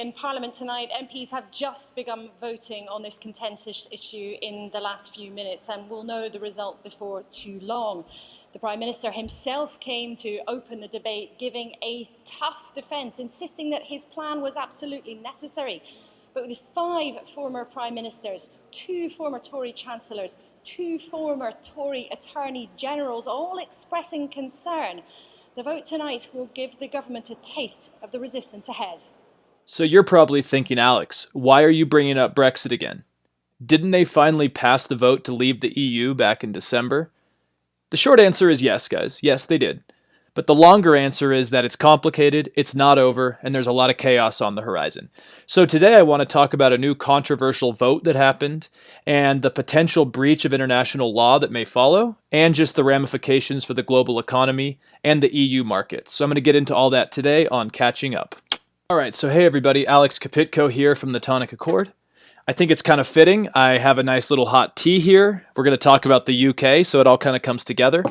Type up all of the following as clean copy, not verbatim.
In Parliament tonight, MPs have just begun voting on this contentious issue in the last few minutes, and we'll know the result before too long. The Prime Minister himself came to open the debate, giving a tough defence, insisting that his plan was absolutely necessary. But with 5 former Prime Ministers, 2 former Tory Chancellors, 2 former Tory Attorney Generals, all expressing concern, the vote tonight will give the government a taste of the resistance ahead. So you're probably thinking, Alex, why are you bringing up Brexit again? Didn't they finally pass the vote to leave the EU back in December? The short answer is yes, guys. Yes, they did. But the longer answer is that it's complicated, it's not over, and there's a lot of chaos on the horizon. So today I want to talk about a new controversial vote that happened, and the potential breach of international law that may follow, and just the ramifications for the global economy and the EU market. So I'm going to get into all that today on Catching Up. Alright, so hey everybody, Alex Kapitko here from the Tonic Accord. I think it's kind of fitting. I have a nice little hot tea here. We're going to talk about the UK, so it all kind of comes together.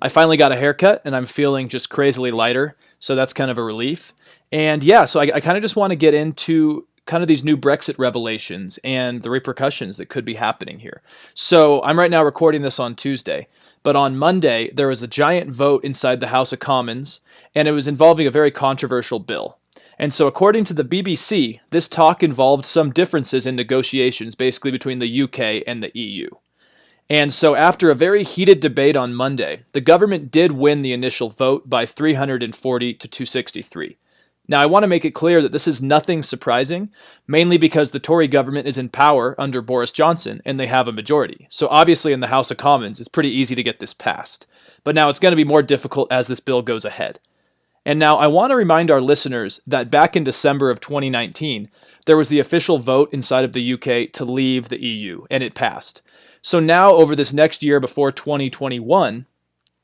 I finally got a haircut, and I'm feeling just crazily lighter, so that's kind of a relief. And yeah, so I kind of just want to get into kind of these new Brexit revelations and the repercussions that could be happening here. So I'm right now recording this on Tuesday, but on Monday, there was a giant vote inside the House of Commons, and it was involving a very controversial bill. And so according to the BBC, this talk involved some differences in negotiations basically between the UK and the EU. And so after a very heated debate on Monday, the government did win the initial vote by 340 to 263. Now I want to make it clear that this is nothing surprising, mainly because the Tory government is in power under Boris Johnson and they have a majority. So obviously in the House of Commons, it's pretty easy to get this passed. But now it's going to be more difficult as this bill goes ahead. And now I want to remind our listeners that back in December of 2019, there was the official vote inside of the UK to leave the EU, and it passed. So now over this next year before 2021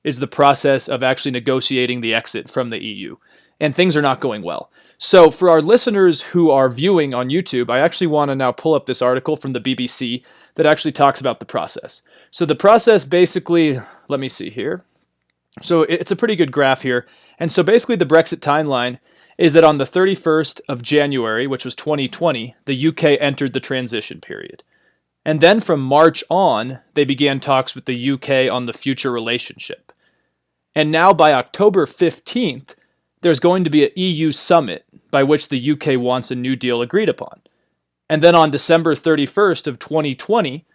is the process of actually negotiating the exit from the EU, and things are not going well. So for our listeners who are viewing on YouTube, I actually want to now pull up this article from the BBC that actually talks about the process. So the process basically, let me see here. So it's a pretty good graph here. And so basically the Brexit timeline is that on the 31st of January, which was 2020, the UK entered the transition period. And then from March on, they began talks with the UK on the future relationship. And now by October 15th, there's going to be an EU summit by which the UK wants a new deal agreed upon. And then on December 31st of 2020,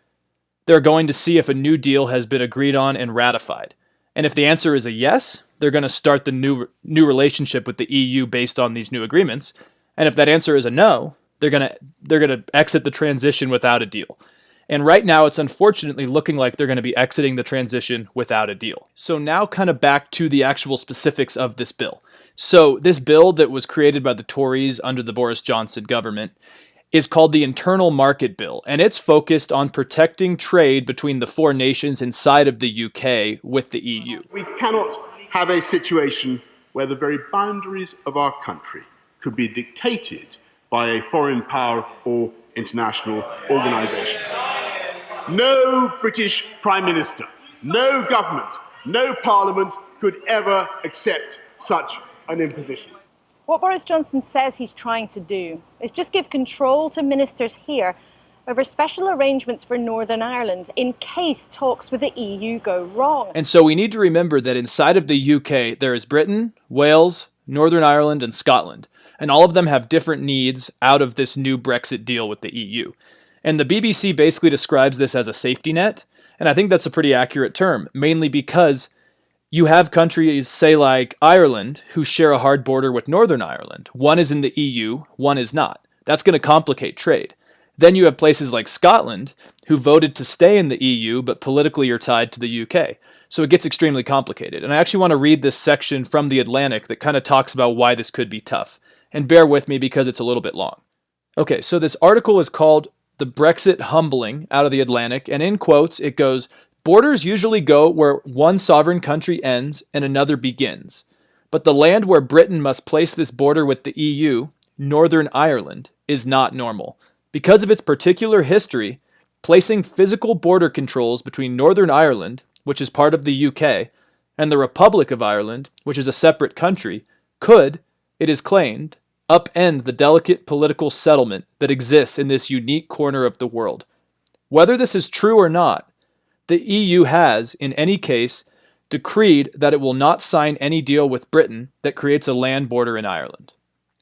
they're going to see if a new deal has been agreed on and ratified. And if the answer is a yes, they're going to start the new relationship with the EU based on these new agreements. And if that answer is a no, they're going to exit the transition without a deal. And right now, it's unfortunately looking like they're going to be exiting the transition without a deal. So now kind of back to the actual specifics of this bill. So this bill that was created by the Tories under the Boris Johnson government is called the Internal Market Bill, and it's focused on protecting trade between the 4 nations inside of the UK with the EU. We cannot have a situation where the very boundaries of our country could be dictated by a foreign power or international organisation. No British Prime Minister, no government, no Parliament could ever accept such an imposition. What Boris Johnson says he's trying to do is just give control to ministers here over special arrangements for Northern Ireland in case talks with the EU go wrong. And so we need to remember that inside of the UK, there is Britain, Wales, Northern Ireland, and Scotland. And all of them have different needs out of this new Brexit deal with the EU. And the BBC basically describes this as a safety net. And I think that's a pretty accurate term, mainly because you have countries, say like Ireland, who share a hard border with Northern Ireland. One is in the EU, one is not. That's going to complicate trade. Then you have places like Scotland, who voted to stay in the EU, but politically are tied to the UK. So it gets extremely complicated. And I actually want to read this section from The Atlantic that kind of talks about why this could be tough. And bear with me because it's a little bit long. Okay, so this article is called The Brexit Humbling out of The Atlantic. And in quotes, it goes, "Borders usually go where one sovereign country ends and another begins. But the land where Britain must place this border with the EU, Northern Ireland, is not normal. Because of its particular history, placing physical border controls between Northern Ireland, which is part of the UK, and the Republic of Ireland, which is a separate country, could, it is claimed, upend the delicate political settlement that exists in this unique corner of the world. Whether this is true or not, the EU has, in any case, decreed that it will not sign any deal with Britain that creates a land border in Ireland.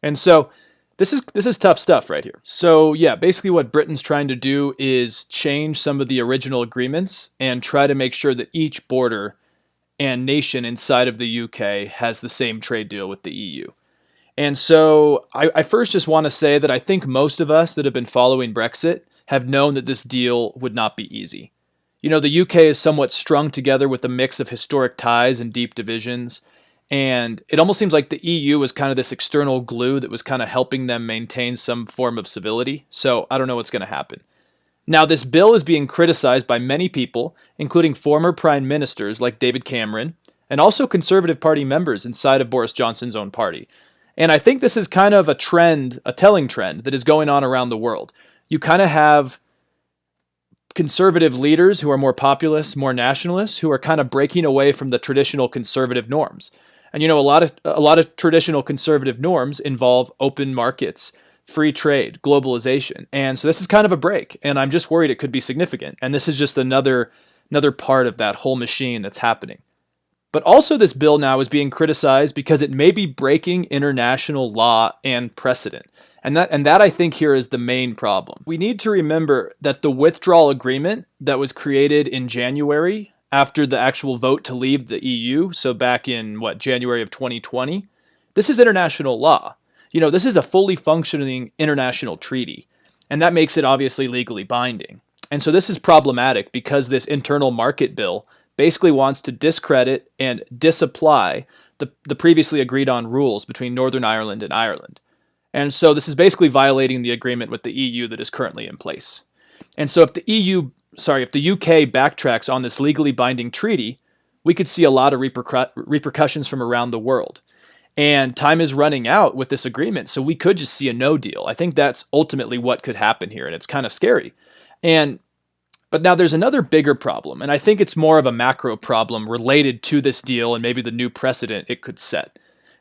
And so this is tough stuff right here. So yeah, basically what Britain's trying to do is change some of the original agreements and try to make sure that each border and nation inside of the UK has the same trade deal with the EU. And so I first just want to say that I think most of us that have been following Brexit have known that this deal would not be easy. You know, the UK is somewhat strung together with a mix of historic ties and deep divisions, and it almost seems like the EU was kind of this external glue that was kind of helping them maintain some form of civility. So I don't know what's going to happen. Now, this bill is being criticized by many people, including former prime ministers like David Cameron, and also Conservative Party members inside of Boris Johnson's own party. And I think this is kind of a trend, a telling trend that is going on around the world. You kind of have conservative leaders who are more populist, more nationalists, who are kind of breaking away from the traditional conservative norms. And you know, a lot of traditional conservative norms involve open markets, free trade, globalization. And so this is kind of a break, and I'm just worried it could be significant. And this is just another part of that whole machine that's happening. But also this bill now is being criticized because it may be breaking international law and precedent. And that I think here is the main problem. We need to remember that the withdrawal agreement that was created in January after the actual vote to leave the EU, so back in, January of 2020, this is international law. You know, this is a fully functioning international treaty, and that makes it obviously legally binding. And so this is problematic because this internal market bill basically wants to discredit and disapply the previously agreed on rules between Northern Ireland and Ireland. And so this is basically violating the agreement with the EU that is currently in place. And so if the UK backtracks on this legally binding treaty, we could see a lot of repercussions from around the world. And time is running out with this agreement, so we could just see a no deal. I think that's ultimately what could happen here, and it's kind of scary. But now there's another bigger problem, and I think it's more of a macro problem related to this deal and maybe the new precedent it could set.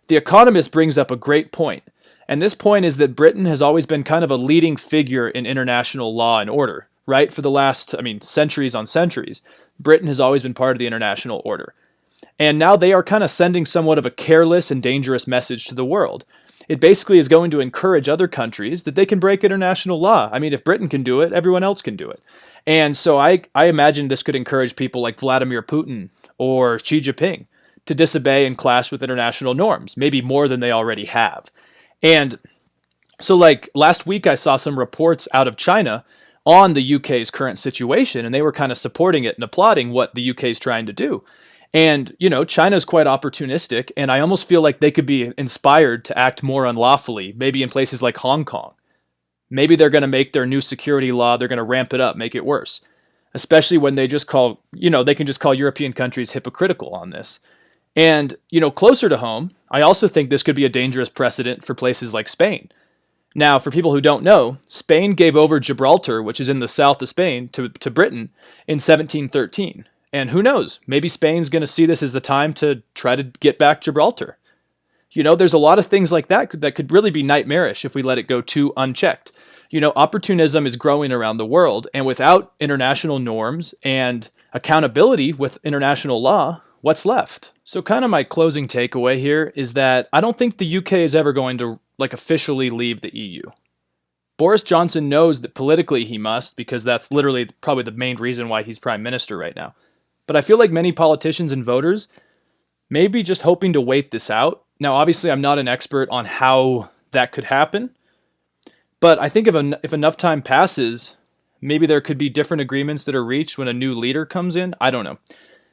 The Economist brings up a great point. And this point is that Britain has always been kind of a leading figure in international law and order, right? For the last, centuries on centuries, Britain has always been part of the international order. And now they are kind of sending somewhat of a careless and dangerous message to the world. It basically is going to encourage other countries that they can break international law. I mean, if Britain can do it, everyone else can do it. And so I imagine this could encourage people like Vladimir Putin or Xi Jinping to disobey and clash with international norms, maybe more than they already have. And so last week I saw some reports out of China on the UK's current situation, and they were kind of supporting it and applauding what the UK is trying to do. And, you know, China's quite opportunistic, and I almost feel like they could be inspired to act more unlawfully, maybe in places like Hong Kong. Maybe they're going to make their new security law, they're going to ramp it up, make it worse. Especially when they they can just call European countries hypocritical on this. And, you know, closer to home, I also think this could be a dangerous precedent for places like Spain. Now, for people who don't know, Spain gave over Gibraltar, which is in the south of Spain, to Britain in 1713. And who knows, maybe Spain's going to see this as a time to try to get back Gibraltar. You know, there's a lot of things like that could really be nightmarish if we let it go too unchecked. You know, opportunism is growing around the world, and without international norms and accountability with international law, what's left? So kind of my closing takeaway here is that I don't think the UK is ever going to officially leave the EU. Boris Johnson knows that politically he must, because that's literally probably the main reason why he's prime minister right now. But I feel like many politicians and voters may be just hoping to wait this out. Now, obviously, I'm not an expert on how that could happen, but I think if enough time passes, maybe there could be different agreements that are reached when a new leader comes in. I don't know.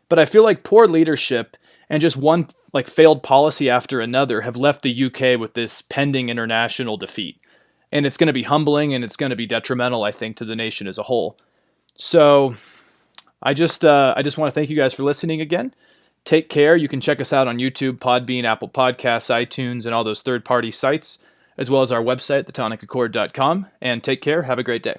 But I feel like poor leadership and just one failed policy after another have left the UK with this pending international defeat. And it's going to be humbling, and it's going to be detrimental, I think, to the nation as a whole. So I just want to thank you guys for listening again. Take care. You can check us out on YouTube, Podbean, Apple Podcasts, iTunes, and all those third-party sites, as well as our website, thetonicaccord.com. And take care. Have a great day.